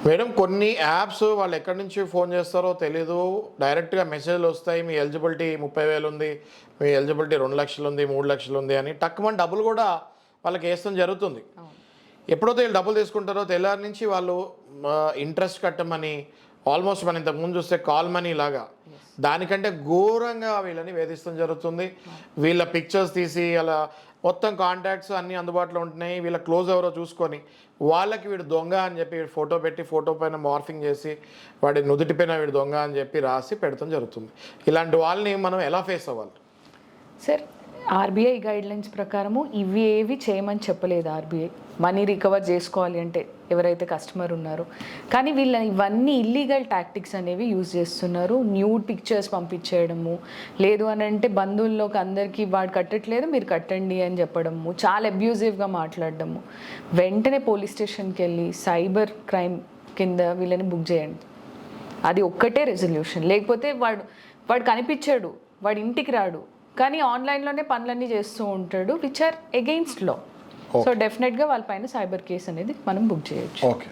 Madam కొన్ని apps వాళ్ళు ఎక్కడి నుంచి ఫోన్ చేస్తారో తెలీదు. డైరెక్ట్‌గా మెసేజ్‌లు వస్తాయి. మీ ఎలిజిబిలిటీ 30,000 ఉంది. మీ ఎలిజిబిలిటీ 2,00,000 ఉంది, 3,00,000 ఉంది అని టక్కుమని డబ్బులు కూడా వాళ్ళకి ఏస్తడం జరుగుతుంది. ఎప్పుడైతే వీళ్ళు డబ్బులు తీసుకుంటారో తెల్లారి నుంచి వాళ్ళు ఇంట్రెస్ట్ కట్టమని, ఆల్మోస్ట్ మనం ఇంతకుముందు చూస్తే కాల్ మనీ లాగా దానికంటే ఘోరంగా వీళ్ళని వేధించడం జరుగుతుంది. వీళ్ళ పిక్చర్స్ తీసి అలా మొత్తం కాంటాక్ట్స్ అన్నీ అందుబాటులో ఉంటున్నాయి. వీళ్ళ క్లోజ్ ఎవరో చూసుకొని వాళ్ళకి వీడు దొంగ అని చెప్పి వీడు ఫోటో పెట్టి ఫోటో పైన మార్ఫింగ్ చేసి వాడి నుదుటి పైన వీడు దొంగ అని చెప్పి రాసి పెడతాం జరుగుతుంది. ఇలాంటి వాళ్ళని మనం ఎలా ఫేస్ అవ్వాలి సార్? ఆర్బీఐ గైడ్లైన్స్ ప్రకారము ఇవి ఏవి చేయమని చెప్పలేదు ఆర్బీఐ. మనీ రికవర్ చేసుకోవాలి అంటే ఎవరైతే కస్టమర్ ఉన్నారో, కానీ వీళ్ళ ఇవన్నీ ఇల్లీగల్ టాక్టిక్స్ అనేవి యూజ్ చేస్తున్నారు. న్యూడ్ పిక్చర్స్ పంపించేయడము, లేదు అని అంటే బంధువుల్లోకి అందరికీ వాడు కట్టట్లేదు మీరు కట్టండి అని చెప్పడము, చాలా అబ్యూజివ్గా మాట్లాడడము. వెంటనే పోలీస్ స్టేషన్కి వెళ్ళి సైబర్ క్రైమ్ కింద వీళ్ళని బుక్ చేయండి. అది ఒక్కటే రెజల్యూషన్. లేకపోతే వాడు కనిపించాడు, వాడి ఇంటికి రాడు, కానీ ఆన్లైన్లోనే పనులన్నీ చేస్తూ ఉంటాడు, which are against law. So డెఫినెట్గా వాళ్ళ పైన సైబర్ కేసు అనేది మనం బుక్ చేయొచ్చు. ఓకే.